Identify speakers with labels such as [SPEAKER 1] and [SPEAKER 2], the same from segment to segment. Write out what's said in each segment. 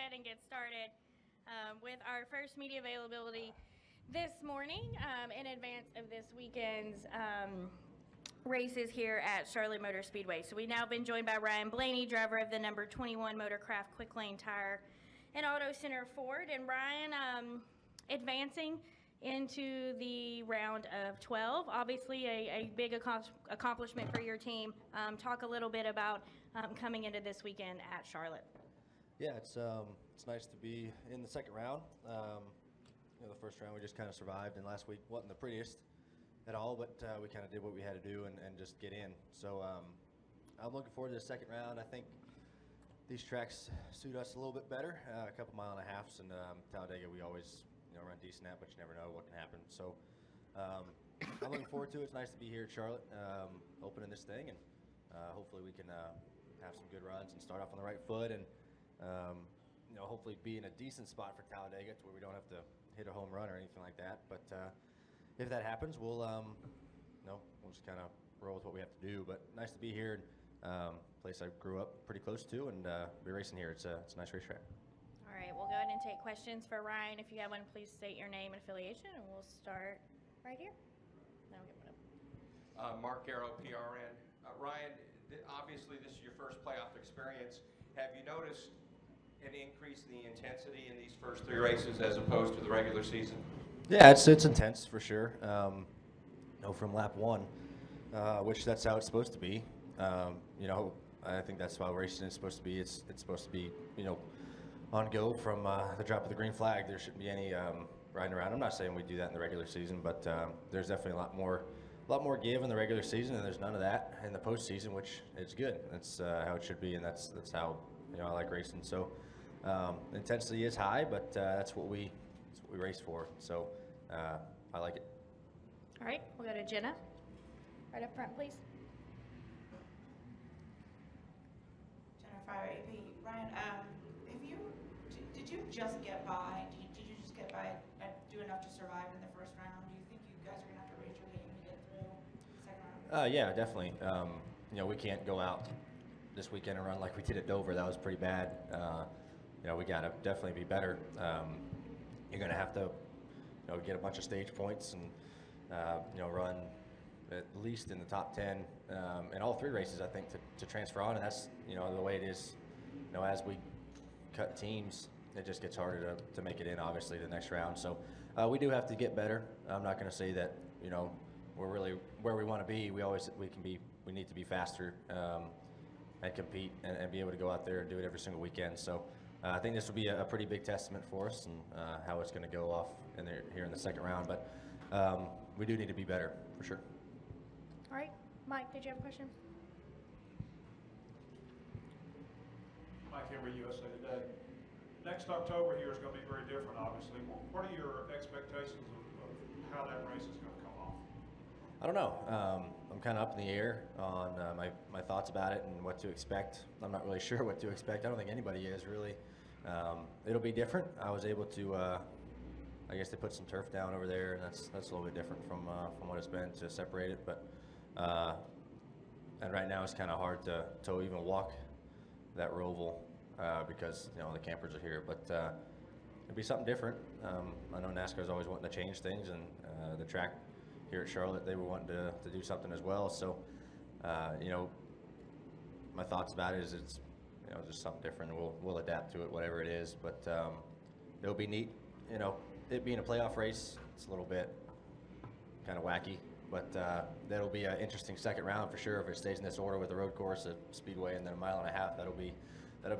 [SPEAKER 1] ahead and get started with our first media availability this morning in advance of this weekend's races here at Charlotte Motor Speedway. So we've now been joined by Ryan Blaney, driver of the number 21 Motorcraft Quick Lane Tire and Auto Center Ford. And Ryan, advancing into the round of 12, obviously a big accomplishment for your team. Talk a little bit about coming into this weekend at Charlotte.
[SPEAKER 2] Yeah, it's nice to be in the second round. The first round we just kind of survived, and last week wasn't the prettiest at all, but we kind of did what we had to do and just get in. So I'm looking forward to the second round. I think these tracks suit us a little bit better. A couple mile and a halves, and Talladega we always run decent at, but you never know what can happen. So I'm looking forward to it. It's nice to be here at Charlotte, opening this thing, and hopefully we can have some good runs and start off on the right foot, and hopefully be in a decent spot for Talladega to where we don't have to hit a home run or anything like that. But if that happens, we'll just kind of roll with what we have to do. But nice to be here, place I grew up pretty close to, and be racing here. It's a nice racetrack.
[SPEAKER 1] All right, we'll go ahead and take questions for Ryan. If you have one, please state your name and affiliation, and we'll start right here. Then I'll get one up.
[SPEAKER 3] Mark Garrow, PRN. Ryan, obviously this is your first playoff experience. Have you noticed an increase in the intensity in these first three races as opposed to the regular season?
[SPEAKER 2] Yeah, it's intense for sure. From lap one, which that's how it's supposed to be. I think that's how racing is supposed to be. It's supposed to be, on go from the drop of the green flag. There shouldn't be any riding around. I'm not saying we do that in the regular season, but there's definitely a lot more give in the regular season, and there's none of that in the postseason, which is good. That's how it should be, and that's how I like racing. So intensity is high, but that's what we race for. So I like it.
[SPEAKER 1] All right, we'll go to Jenna. Right up front, please.
[SPEAKER 4] Jenna Fryer, AP. Ryan, did you just get by? Did you just get by and do enough to survive in the first round? Do you think you guys are going to have to raise your game to get through the second round?
[SPEAKER 2] Yeah, definitely. We can't go out this weekend and run like we did at Dover. That was pretty bad. We got to definitely be better. You're going to have to, get a bunch of stage points and, run at least in the top 10 in all three races, I think, to transfer on. And that's, the way it is, as we cut teams, it just gets harder to make it in, obviously, the next round. So we do have to get better. I'm not going to say that, we're really where we want to be. We need to be faster and compete and be able to go out there and do it every single weekend. So I think this will be a pretty big testament for us and how it's going to go off here in the second round. But we do need to be better, for sure.
[SPEAKER 1] All right, Mike, did you have a question?
[SPEAKER 5] Mike Henry, USA Today. Next October here is going to be very different, obviously. What are your expectations of how that race is going to come off?
[SPEAKER 2] I don't know. I'm kind of up in the air on my thoughts about it and what to expect. I'm not really sure what to expect. I don't think anybody is, really. It'll be different. I was able to, I guess they put some turf down over there, and that's a little bit different from what it's been to separate it. But and right now it's kind of hard to even walk that roval because the campers are here. But it'll be something different. I know NASCAR's always wanting to change things, and the track here at Charlotte, they were wanting to do something as well. So my thoughts about it is it's just something different. We'll adapt to it, whatever it is. But it'll be neat. It being a playoff race, it's a little bit kind of wacky. But that'll be an interesting second round for sure. If it stays in this order with the road course, a speedway, and then a mile and a half, that'll be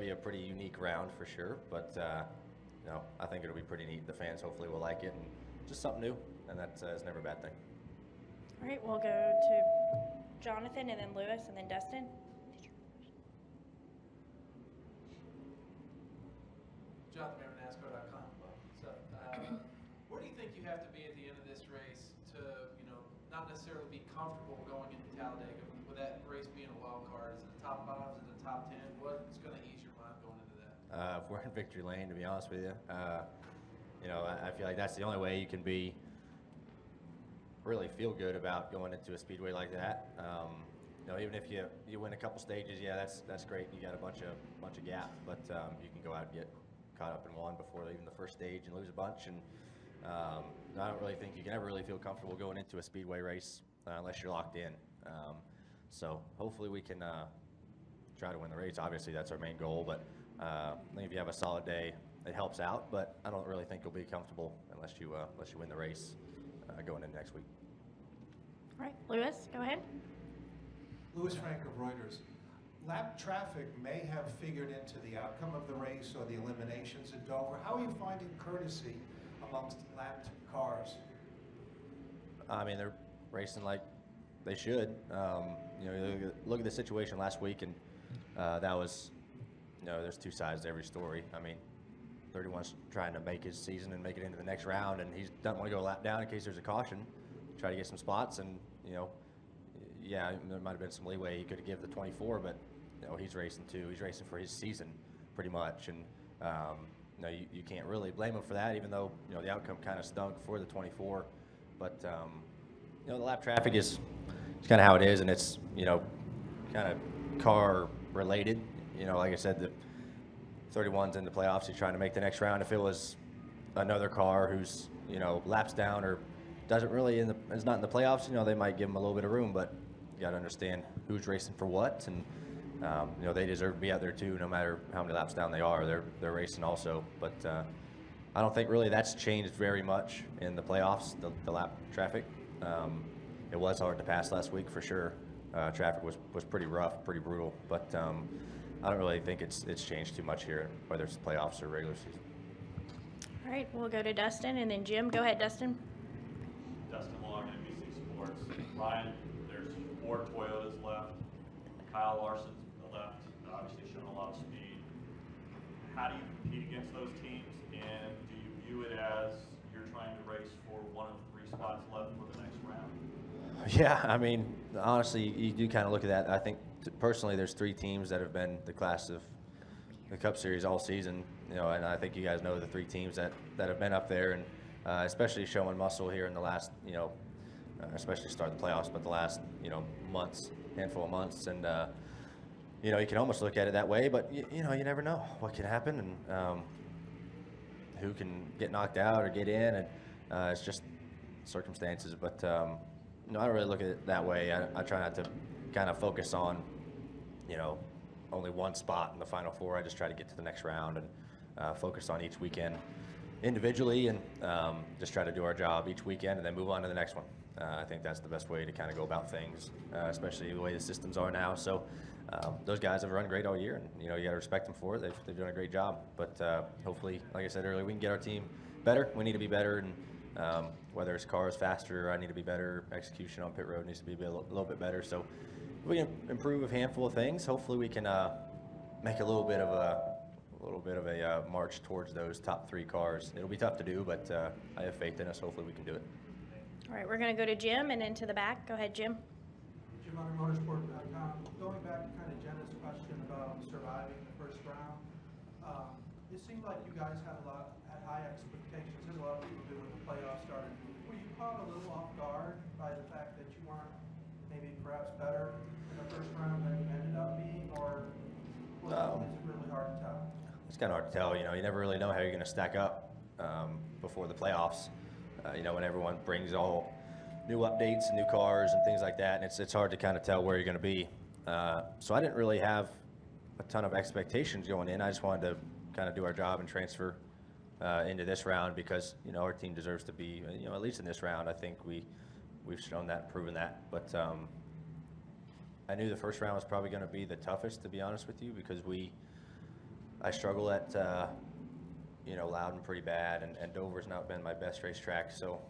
[SPEAKER 2] a pretty unique round for sure. But I think it'll be pretty neat. The fans hopefully will like it, and just something new, and that is never a bad thing.
[SPEAKER 1] All right, we'll go to Jonathan, and then Lewis, and then Dustin.
[SPEAKER 6] Jonathan from NASCAR.com. So, where do you think you have to be at the end of this race to, not necessarily be comfortable going into Talladega? With that race being a wild card, is it the top 5, is it the top 10? What's going to ease your mind going into that?
[SPEAKER 2] If we're in victory lane, to be honest with you, I feel like that's the only way you can really feel good about going into a speedway like that. Even if you win a couple stages, yeah, that's great. You got a bunch of gap, but you can go out and get caught up in one before even the first stage and lose a bunch. And I don't really think you can ever really feel comfortable going into a speedway race unless you're locked in. So hopefully we can try to win the race. Obviously that's our main goal, but I think if you have a solid day, it helps out. But I don't really think you'll be comfortable unless you win the race going into next week.
[SPEAKER 1] All right, Lewis, go ahead.
[SPEAKER 7] Louis Frank of Reuters. Lap traffic may have figured into the outcome of the race or the eliminations at Dover. How are you finding courtesy amongst lapped cars?
[SPEAKER 2] I mean, they're racing like they should. You know, look at the situation last week, and that was, you know, there's two sides to every story. I mean, 31's trying to make his season and make it into the next round, and he doesn't want to go a lap down in case there's a caution, try to get some spots, and, you know, yeah, there might have been some leeway. He could have given the 24, but, you know, he's racing too. He's racing for his season pretty much, and, you know, you can't really blame him for that, even though, you know, the outcome kind of stunk for the 24. But, you know, the lap traffic is kind of how it is, and it's, you know, kind of car related. You know, like I said, the 31's in the playoffs. He's trying to make the next round. If it was another car who's, you know, laps down or doesn't really is not in the playoffs, you know, they might give him a little bit of room, but you got to understand who's racing for what, and you know, they deserve to be out there too, no matter how many laps down they are. They're racing also, but I don't think really that's changed very much in the playoffs. The lap traffic, it was hard to pass last week for sure. Traffic was pretty rough, pretty brutal, but I don't really think it's changed too much here, whether it's playoffs or regular season.
[SPEAKER 1] All right, we'll go to Dustin and then Jim. Go ahead, Dustin.
[SPEAKER 8] Dustin Long, NBC Sports. Ryan, there's 4 Toyotas left. Kyle Larson's left, obviously showing a lot of speed. How do you compete against those teams, and do you view it as you're trying to race for one of 3 spots left for the next round?
[SPEAKER 2] Yeah, I mean, honestly, you do kind of look at that. I think personally, there's 3 teams that have been the class of the Cup Series all season, you know, and I think you guys know the 3 teams that have been up there, and especially showing muscle here in the last, you know, especially start the playoffs, but the last, you know, months, handful of months, and you know, you can almost look at it that way, but you know, you never know what can happen, and who can get knocked out or get in, and it's just circumstances. But you know, I don't really look at it that way. I try not to kind of focus on, you know, only one spot in the Final Four. I just try to get to the next round and focus on each weekend individually, and just try to do our job each weekend and then move on to the next one. I think that's the best way to kind of go about things, especially the way the systems are now. So those guys have run great all year, and you know, you got to respect them for it. They've done a great job. But hopefully, like I said earlier, we can get our team better. We need to be better, and whether it's cars faster, I need to be better. Execution on pit road needs to be a little bit better. So if we can improve a handful of things, hopefully we can make a little bit of a march towards those top 3 cars. It'll be tough to do, but I have faith in us. Hopefully we can do it.
[SPEAKER 1] All right, we're going to go to Jim and then to the back. Go ahead, Jim.
[SPEAKER 9] Jim on motorsport.com. Going back to kind of Jenna's question about surviving the first round, it seemed like you guys had high expectations. There's a lot of people do when the playoffs started. Were you caught a little off guard by the fact that you weren't maybe perhaps better in the first round than you ended up being, or is it really hard to tell?
[SPEAKER 2] It's kind of hard to tell. You know, you never really know how you're going to stack up before the playoffs. You know, when everyone brings all new updates and new cars and things like that, and it's hard to kind of tell where you're going to be. So I didn't really have a ton of expectations going in. I just wanted to kind of do our job and transfer into this round because, you know, our team deserves to be, you know, at least in this round. I think we've shown that, proven that. But I knew the first round was probably going to be the toughest, to be honest with you, because I struggle at you know, Loudon pretty bad, and Dover's not been my best racetrack, so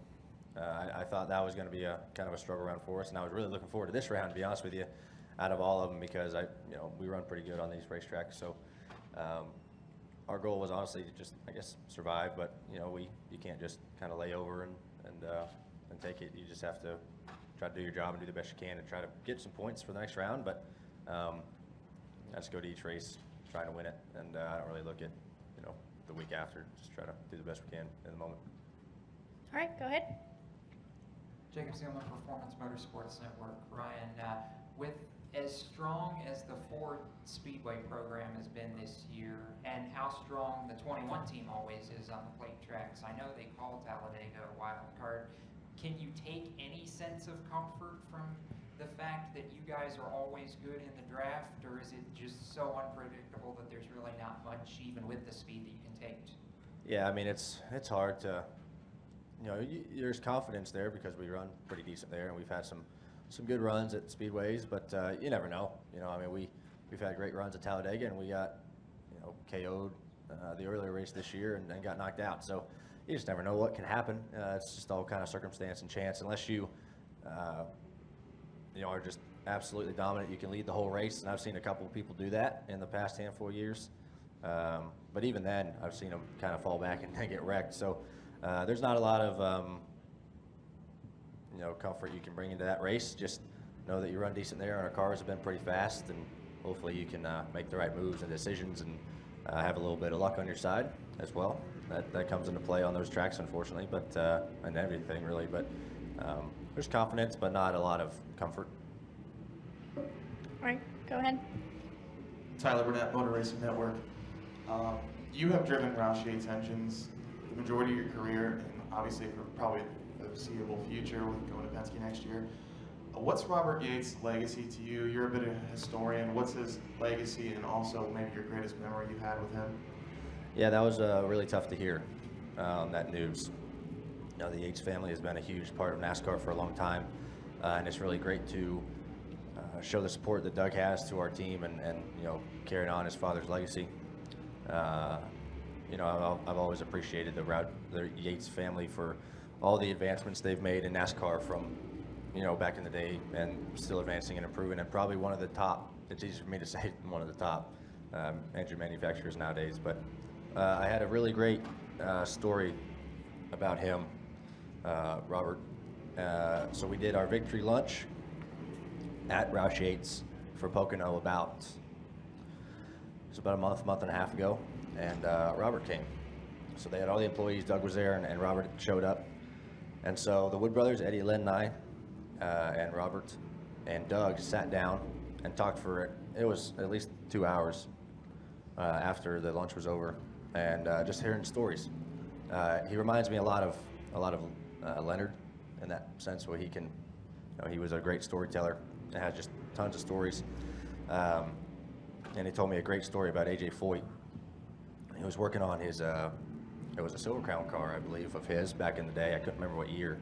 [SPEAKER 2] I thought that was going to be a kind of a struggle round for us, and I was really looking forward to this round, to be honest with you, out of all of them, because you know, we run pretty good on these racetracks. So our goal was honestly to just, I guess, survive, but you know, you can't just kind of lay over and take it. You just have to try to do your job and do the best you can and try to get some points for the next round. But I just go to each race trying to win it, and I don't really look at, you know, the week after. Just try to do the best we can in the moment.
[SPEAKER 1] All right, go ahead.
[SPEAKER 10] Jacob Seelman, Performance Motorsports Network. Ryan, with as strong as the Ford Speedway program has been this year, and how strong the 21 team always is on the plate tracks, I know they call Talladega a wild card. Can you take any sense of comfort from the fact that you guys are always good in the draft, or is it just so unpredictable that there's really not much, even with the speed that you can take?
[SPEAKER 2] Yeah, I mean, it's hard to, there's confidence there because we run pretty decent there, and we've had some good runs at speedways, but you never know. I mean, we've had great runs at Talladega, and we got, KO'd the earlier race this year and then got knocked out. So you just never know what can happen. It's just all kind of circumstance and chance. Unless you, are just absolutely dominant, you can lead the whole race, and I've seen a couple of people do that in the past handful of years. But even then, I've seen them kind of fall back and get wrecked. So there's not a lot of comfort you can bring into that race. Just know that you run decent there, and our cars have been pretty fast, and hopefully you can make the right moves and decisions and have a little bit of luck on your side as well. That comes into play on those tracks, unfortunately, but and everything really. But there's confidence, but not a lot of comfort.
[SPEAKER 1] All right, go ahead.
[SPEAKER 11] Tyler Burnett, Motor Racing Network. You have driven Roush Yates engines the majority of your career, and obviously for probably the foreseeable future with going to Penske next year. What's Robert Yates' legacy to you? You're a bit of a historian. What's his legacy, and also maybe your greatest memory you had with him?
[SPEAKER 2] Yeah, that was really tough to hear, that news. The Yates family has been a huge part of NASCAR for a long time, and it's really great to show the support that Doug has to our team and carrying on his father's legacy. I've always appreciated the Yates family for all the advancements they've made in NASCAR from back in the day, and still advancing and improving, and probably one of the top, it's easy for me to say, one of the top engine manufacturers nowadays. But I had a really great story about him, Robert. So we did our victory lunch at Roush Yates for Pocono about a month and a half ago, and Robert came. So they had all the employees, Doug was there, and Robert showed up. And so the Wood brothers, Eddie, Len, and I, and Robert and Doug sat down and talked for it was at least 2 hours after the lunch was over, and just hearing stories. He reminds me a lot of Leonard in that sense, where he can, he was a great storyteller and has just tons of stories. And he told me a great story about AJ Foyt. He was working on his, it was a Silver Crown car, I believe, of his back in the day. I couldn't remember what year.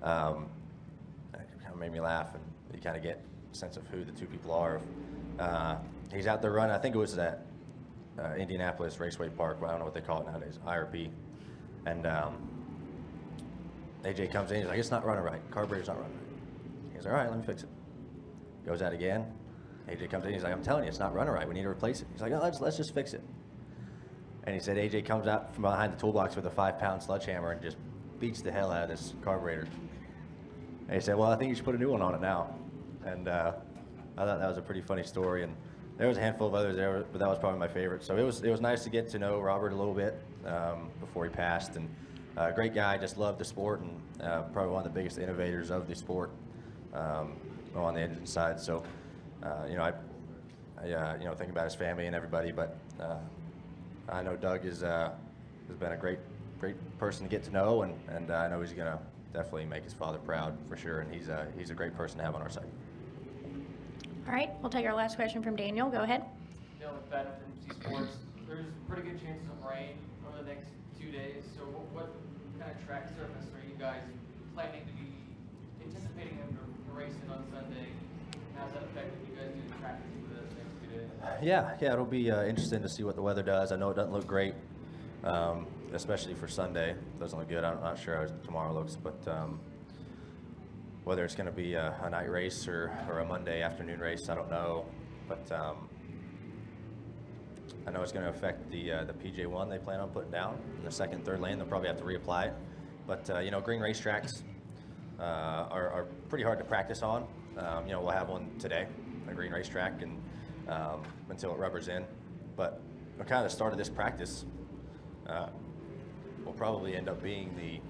[SPEAKER 2] It kind of made me laugh, and you kind of get a sense of who the two people are. He's out there running, I think it was at Indianapolis Raceway Park, I don't know what they call it nowadays, IRP. And AJ comes in, he's like, it's not running right, carburetor's not running right. He's like, all right, let me fix it. Goes out again. AJ comes in, he's like, I'm telling you, it's not running right, we need to replace it. He's like, oh, let's just fix it. And he said AJ comes out from behind the toolbox with a 5-pound sledgehammer and just beats the hell out of this carburetor. And he said, well, I think you should put a new one on it now. And I thought that was a pretty funny story. And there was a handful of others there, but that was probably my favorite. So it was nice to get to know Robert a little bit before he passed. And great guy, just loved the sport, and probably one of the biggest innovators of the sport on the engine side. So, I think about his family and everybody, but I know Doug has been a great person to get to know, and I know he's going to definitely make his father proud for sure, and he's a great person to have on our side.
[SPEAKER 1] All right, we'll take our last question from Daniel. Go ahead.
[SPEAKER 12] Dylan Ben from C Sports. There's pretty good chances of rain over the next 2 days. So what kind of track surface are you guys planning to be anticipating them to race in on Sunday? How's that affected you guys doing practice for the next 2 days?
[SPEAKER 2] Yeah, it'll be interesting to see what the weather does. I know it doesn't look great, especially for Sunday. It doesn't look good. I'm not sure how tomorrow looks, but whether it's going to be a night race or a Monday afternoon race, I don't know. But I know it's going to affect the PJ1 they plan on putting down in the second, third lane. They'll probably have to reapply it. But green racetracks are pretty hard to practice on. We'll have one today, a green racetrack, and until it rubbers in. But kind of the start of this practice will probably end up being the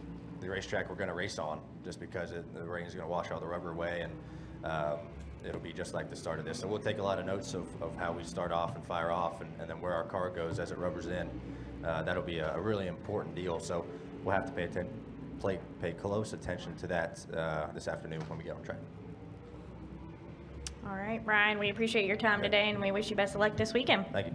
[SPEAKER 2] racetrack we're going to race on, just because the rain is going to wash all the rubber away, and it'll be just like the start of this. So we'll take a lot of notes of how we start off and fire off, and then where our car goes as it rubbers in. That'll be a really important deal. So we'll have to pay close attention to that this afternoon when we get on track.
[SPEAKER 1] All right, Ryan, we appreciate your time today, and we wish you best of luck this weekend.
[SPEAKER 2] Thank you.